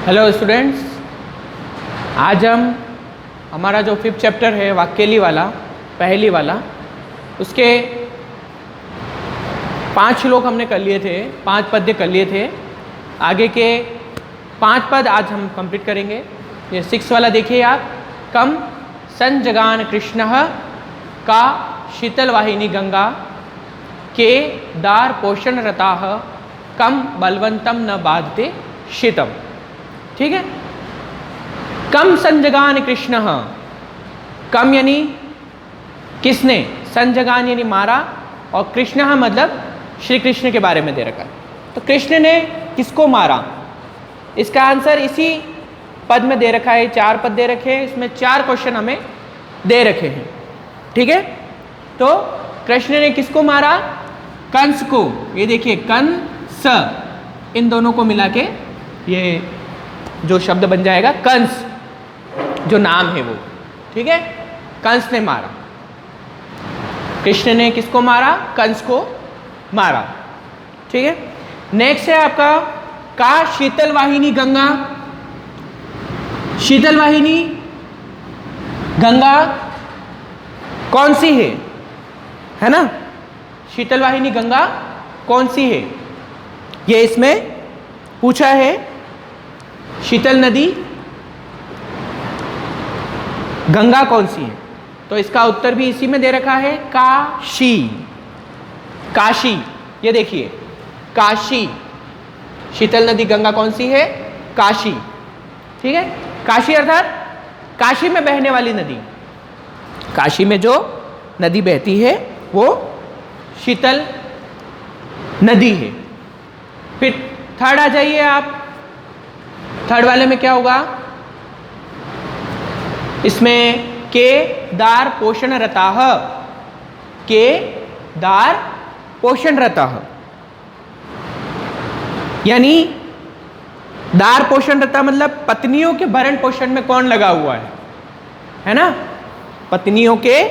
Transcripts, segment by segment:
Hello students, आज हम हमारा जो 5th चैप्टर है वाक्यली वाला, पहली वाला, उसके 5 श्लोक हमने कर लिए थे, 5 पद्य कर लिए थे। आगे के 5 पद आज हम कंप्लीट करेंगे। ये 6 वाला देखिए आप। कम संजगान कृष्ण का शीतल वाहिनी गंगा के दार पोषण रता कम बलवंतम न बाधते शीतम। ठीक है। कम संजगान कृष्ण, कम यानी किसने, संजगान यानी मारा, और कृष्ण मतलब श्री कृष्ण के बारे में दे रखा है। तो कृष्ण ने किसको मारा, इसका आंसर इसी पद में दे रखा है। 4 पद दे रखे हैं, इसमें 4 क्वेश्चन हमें दे रखे हैं। ठीक है। तो कृष्ण ने किसको मारा, कंस को। ये देखिए कंस, इन दोनों को मिला के ये जो शब्द बन जाएगा कंस, जो नाम है वो। ठीक है। कंस ने मारा, कृष्ण ने किसको मारा, कंस को मारा। ठीक है। नेक्स्ट है आपका का शीतल वाहिनी गंगा। शीतल वाहिनी गंगा कौन सी है ना। शीतल वाहिनी गंगा कौन सी है, ये इसमें पूछा है। शीतल नदी गंगा कौन सी है, तो इसका उत्तर भी इसी में दे रखा है, काशी। काशी, ये देखिए काशी, शीतल नदी गंगा कौन सी है, काशी। ठीक है। काशी अर्थात काशी में बहने वाली नदी। काशी में जो नदी बहती है वो शीतल नदी है। फिर थर्ड आ जाइए आप। थर्ड वाले में क्या होगा, इसमें के दार पोषण रताह, के दार पोषण रताह, यानी दार पोषण रता मतलब पत्नियों के भरण पोषण में कौन लगा हुआ है ना। पत्नियों के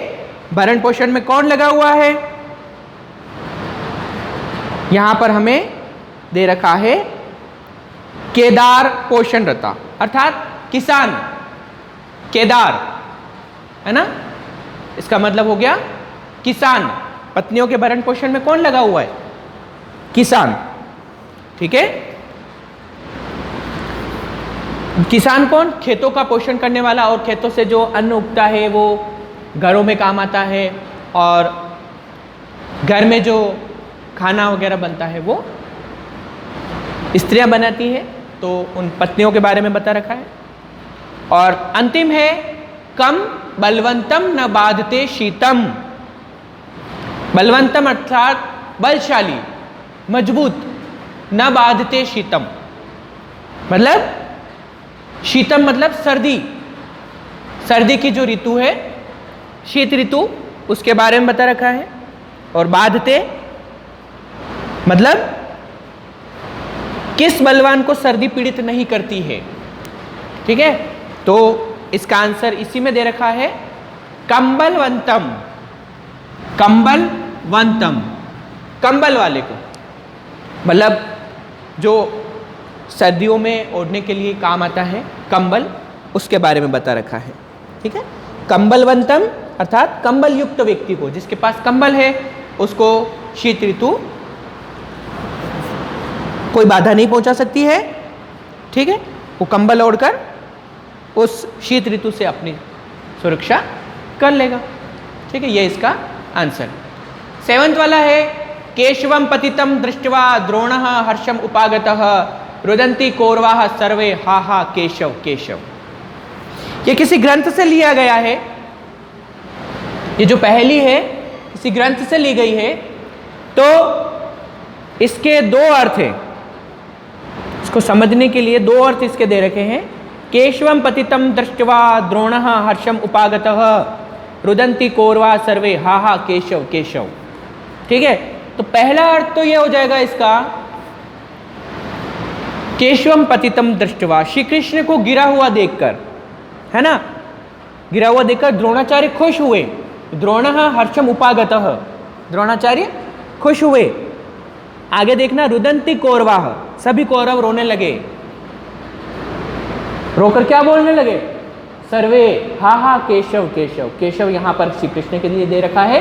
भरण पोषण में कौन लगा हुआ है, यहां पर हमें दे रखा है केदार पोषण रता, अर्थात किसान। केदार है ना, इसका मतलब हो गया किसान। पत्नियों के भरण पोषण में कौन लगा हुआ है, किसान। ठीक है। किसान कौन, खेतों का पोषण करने वाला, और खेतों से जो अन्न उगता है वो घरों में काम आता है, और घर में जो खाना वगैरह बनता है वो स्त्रियां बनाती है। तो उन पत्नियों के बारे में बता रखा है। और अंतिम है कम बलवंतम न बाधते शीतम। बलवंतम अर्थात बलशाली, मजबूत, न बाधते शीतम मतलब शीतम मतलब सर्दी। सर्दी की जो ऋतु है, शीत ऋतु, उसके बारे में बता रखा है। और बाधते मतलब किस बलवान को सर्दी पीड़ित नहीं करती है। ठीक है। तो इसका आंसर इसी में दे रखा है, कंबलवंतम। कंबलवंतम, कंबल वाले को, मतलब जो सर्दियों में ओढ़ने के लिए काम आता है कंबल, उसके बारे में बता रखा है। ठीक है। कंबलवंतम अर्थात कंबल युक्त व्यक्ति को, जिसके पास कंबल है उसको शीत ऋतु कोई बाधा नहीं पहुंचा सकती है। ठीक है। वो कंबल ओढ़कर उस शीत ऋतु से अपनी सुरक्षा कर लेगा। ठीक है। ये इसका आंसर। 7th वाला है केशवम पतितम दृष्ट्वा द्रोणः हर्षम उपागतः रुदन्ति कौरवाः सर्वे हा हा केशव केशव। ये किसी ग्रंथ से लिया गया है। ये जो पहली है किसी ग्रंथ से ली गई है। तो इसके 2 अर्थ हैं। इसको समझने के लिए 2 अर्थ इसके दे रखे हैं। केशवम पतितम दृष्ट्वा द्रोणः हर्षम उपागतः रुदन्ति कौरवा सर्वे हा हा केशव केशव। ठीक है। तो पहला अर्थ तो यह हो जाएगा इसका, केशवम पतितम दृष्ट्वा, श्री कृष्ण को गिरा हुआ देखकर, है ना, गिरा हुआ देखकर द्रोणाचार्य खुश हुए। द्रोणः हर्षम उपागतः, द्रोणाचार्य खुश हुए। आगे देखना, रुदन्ति कौरवाः, सभी कौरव रोने लगे। रोकर क्या बोलने लगे? सर्वे हा हा केशव केशव। केशव यहाँ पर श्री कृष्ण के लिए दे रखा है।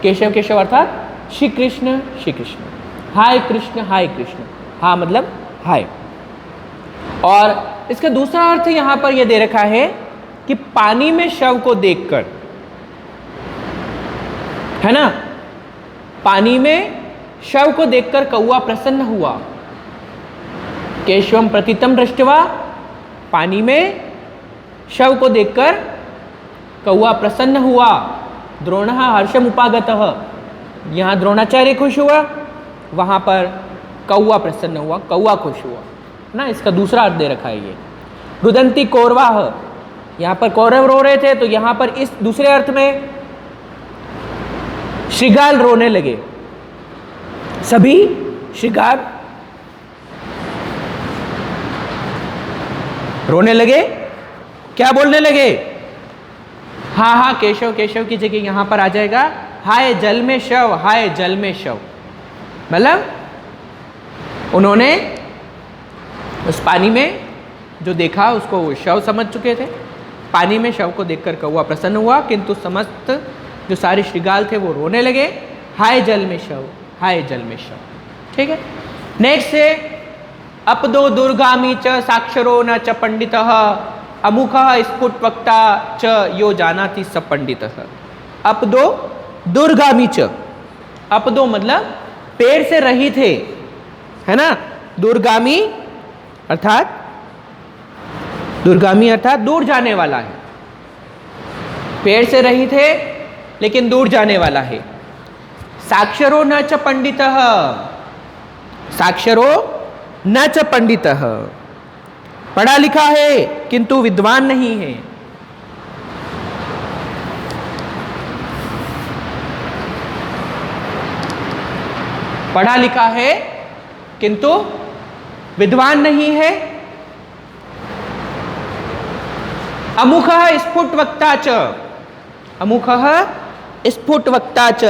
केशव केशव अर्थात श्री कृष्ण श्री कृष्ण। हाय कृष्ण हाय कृष्ण। हा मतलब हाय। और इसका दूसरा अर्थ यहाँ पर यह दे रखा है कि पानी में शव को देखकर, है ना, पानी में शव को देखकर कौआ प्रसन्न हुआ। केशवम प्रतितम दृष्टवा, पानी में शव को देखकर कौआ प्रसन्न हुआ। द्रोणः हर्षम उपागतः, यहाँ द्रोणाचार्य खुश हुआ, वहां पर कौआ प्रसन्न हुआ, कौआ खुश हुआ ना। इसका दूसरा अर्थ दे रखा है ये। रुदंती कौरवाः, यहाँ पर कौरव रो रहे थे, तो यहाँ पर इस दूसरे अर्थ में श्रृगाल रोने लगे। सभी श्रृगाल रोने लगे। क्या बोलने लगे? हा हा केशव केशव की जगह यहां पर आ जाएगा हाय जल में शव, हाय जल में शव। मतलब उन्होंने उस पानी में जो देखा उसको वो शव समझ चुके थे। पानी में शव को देखकर कौआ प्रसन्न हुआ, किंतु समस्त जो सारे श्रृगाल थे वो रोने लगे। हाय जल में शव, हाय जल में शव। ठीक है। नेक्स्ट है अपदो दुर्गामी च साक्षरो न च पंडितः अमुखः स्फुटवक्ता च यो जानाति स पंडितः। अपदो दुर्गामी च, अपदो मतलब पेड़ से रहित है, है ना। दुर्गामी अर्थात, दुर्गामी अर्थात दूर जाने वाला है। पेड़ से रहित है लेकिन दूर जाने वाला है। साक्षरो न च पंडितः, साक्षरो न च पंडितः, पढ़ा लिखा है किंतु विद्वान नहीं है। पढ़ा लिखा है किंतु विद्वान नहीं है। अमुखः स्फुटवक्ता च, अमुखः स्फुटवक्ता च,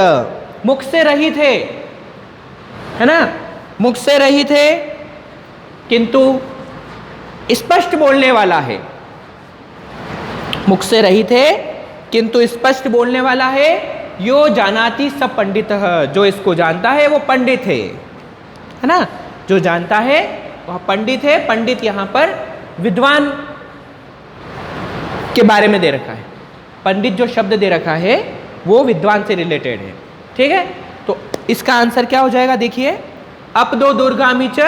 मुख से रहित है ना, मुख से रहित है किंतु स्पष्ट बोलने वाला है। मुख से रहित है किंतु स्पष्ट बोलने वाला है। यो जानाति स पंडितः, जो इसको जानता है वो पंडित है ना। जो जानता है वह पंडित है। पंडित यहां पर विद्वान के बारे में दे रखा है। पंडित जो शब्द दे रखा है वो विद्वान से रिलेटेड है। ठीक है। तो इसका आंसर क्या हो जाएगा? देखिए, अपदो दुर्गामी च,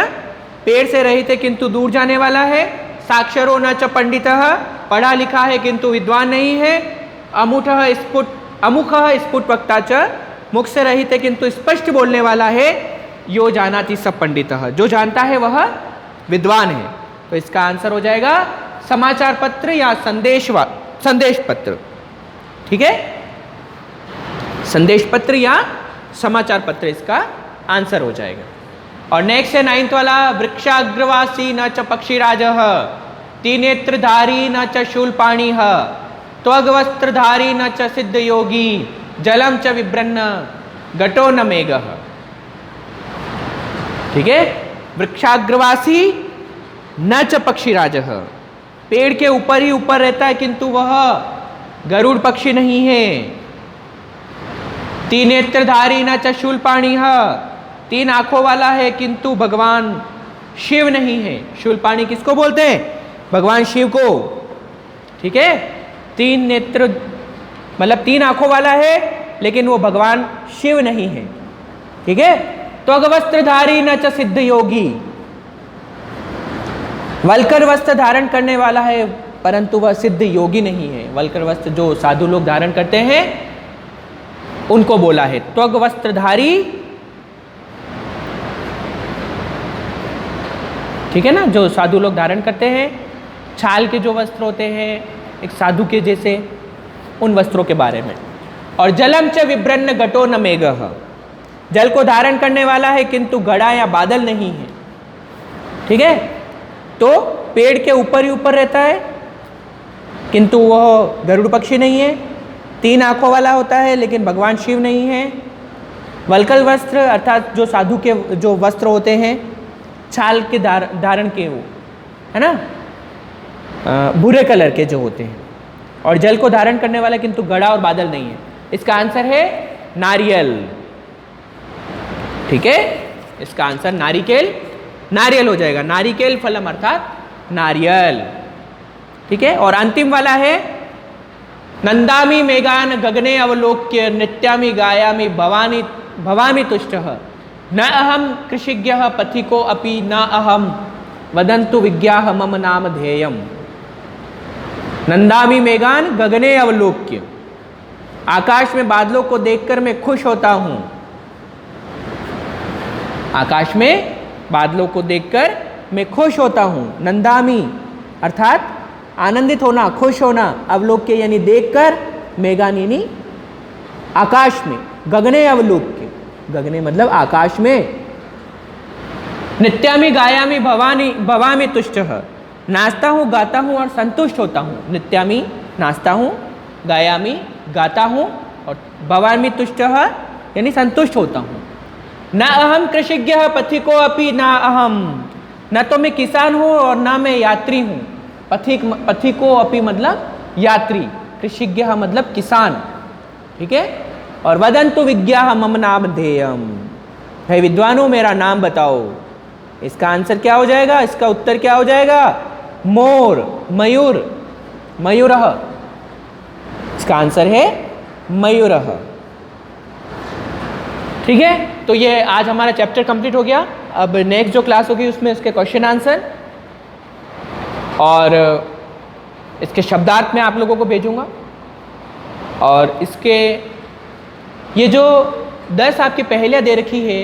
पेड़ से रहित है किंतु दूर जाने वाला है। साक्षरो न च पंडितः, पढ़ा लिखा है किंतु विद्वान नहीं है। अमुखः स्फुटवक्ता च, मुख से रहित है किंतु स्पष्ट बोलने वाला है। यो जानाति स पंडितः, जो जानता है वह विद्वान है। तो इसका आंसर हो जाएगा समाचार पत्र या संदेश पत्र। ठीक है, संदेश पत्र या समाचार पत्र इसका आंसर हो जाएगा। और नेक्स्ट है 9th वाला, वृक्षाग्रवासी न च पक्षीराजः त्रिनेत्रधारी न च शूलपाणिः त्वग्वस्त्रधारी न च सिद्ध योगी जलम च विब्रन्न घटो न मेघः। ठीक है। वृक्षाग्रवासी न च पक्षीराजः, पेड़ के ऊपर ही ऊपर रहता है किंतु वह गरुड़ पक्षी नहीं है। त्रिनेत्रधारी न च शूलपाणिः, 3 आंखों वाला है किंतु भगवान शिव नहीं है। शूलपाणी किसको बोलते हैं? भगवान शिव को। ठीक है। 3 नेत्र मतलब 3 आंखों वाला है लेकिन वो भगवान शिव नहीं है। ठीक है। त्वग्वस्त्रधारी न च सिद्ध योगी, वल्कर वस्त्र धारण करने वाला है परंतु वह सिद्ध योगी नहीं है। वल्कर वस्त्र जो साधु लोग धारण करते हैं उनको बोला है। त्वग्वस्त्रधारी, ठीक है ना, जो साधु लोग धारण करते हैं, छाल के जो वस्त्र होते हैं एक साधु के जैसे, उन वस्त्रों के बारे में। और जलम च विब्रन्न घटो न मेघः, जल को धारण करने वाला है किंतु घड़ा या बादल नहीं है। ठीक है। तो पेड़ के ऊपर ही ऊपर रहता है किंतु वह गरुड़ पक्षी नहीं है। 3 आंखों वाला होता है लेकिन भगवान शिव नहीं है। वल्कल वस्त्र अर्थात जो साधु के जो वस्त्र होते हैं छाल के धारण के, वो है ना, भूरे कलर के जो होते हैं, और जल को धारण करने वाला किंतु घड़ा और बादल नहीं है। इसका आंसर है नारियल। ठीक है, इसका आंसर नारियल हो जाएगा। नारिकेल फलम अर्थात नारियल। ठीक है, और अंतिम वाला है नंदामि मेघान गगने अवलोक्य नृत्यामि गायामि भवामि तुष्टः न अहम कृषिज्ञः पथिको अपि न अहम वदन्तु विज्ञाः मम नाम ध्येयम्। नंदामि मेघान गगने अवलोक्य, आकाश में बादलों को देखकर मैं खुश होता हूं। आकाश में बादलों को देखकर मैं खुश होता हूं। नंदामि अर्थात आनंदित होना, खुश होना। अवलोक्य यानी देखकर, मेघान यानी आकाश में, गगने अवलोक्य, गगने मतलब आकाश में। नित्यामि गायामि भवामि तुष्टः, नाचता हूँ, गाता हूँ और संतुष्ट होता हूँ। नित्यामि नाचता हूँ, गायामि गाता हूँ, और भवामि तुष्टः यानी संतुष्ट होता हूँ। न अहम कृषिज्ञः पथिको अपि न अहम, न तो मैं किसान हूँ और न मैं यात्री हूँ। पथिको अपि मतलब यात्री, कृषिज्ञ मतलब किसान। ठीक है, और वदन्तु विज्ञाः मम नाम ध्येयम्, है विद्वानों मेरा नाम बताओ। इसका आंसर क्या हो जाएगा, इसका उत्तर क्या हो जाएगा, मोर, मयूर, मयूरः। इसका आंसर है मयूरः। ठीक है, तो ये आज हमारा चैप्टर कंप्लीट हो गया। अब नेक्स्ट जो क्लास होगी उसमें इसके क्वेश्चन आंसर और इसके शब्दार्थ में आप लोगों को भेजूंगा। और इसके ये जो 10 आपकी पहेलियाँ दे रखी है,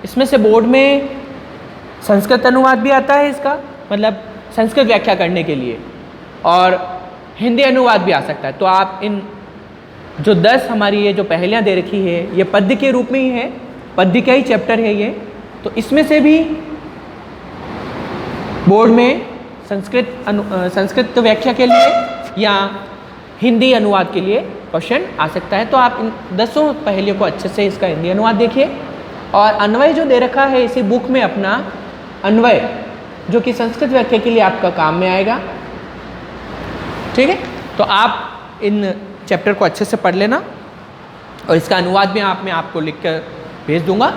इसमें से बोर्ड में संस्कृत अनुवाद भी आता है इसका, मतलब संस्कृत व्याख्या करने के लिए, और हिंदी अनुवाद भी आ सकता है। तो आप इन जो 10 हमारी ये जो पहेलियाँ दे रखी है, ये पद्य के रूप में ही है, पद्य का ही चैप्टर है ये। तो इसमें से भी बोर्ड में संस्कृत व्याख्या के लिए या हिंदी अनुवाद के लिए क्वेश्चन आ सकता है। तो आप इन 10 पहेलियों को अच्छे से इसका हिंदी अनुवाद देखिए, और अन्वय जो दे रखा है इसी बुक में अपना अन्वय, जो कि संस्कृत व्याख्या के लिए आपका काम में आएगा। ठीक है, तो आप इन चैप्टर को अच्छे से पढ़ लेना, और इसका अनुवाद भी मैं आपको लिख कर भेज दूंगा।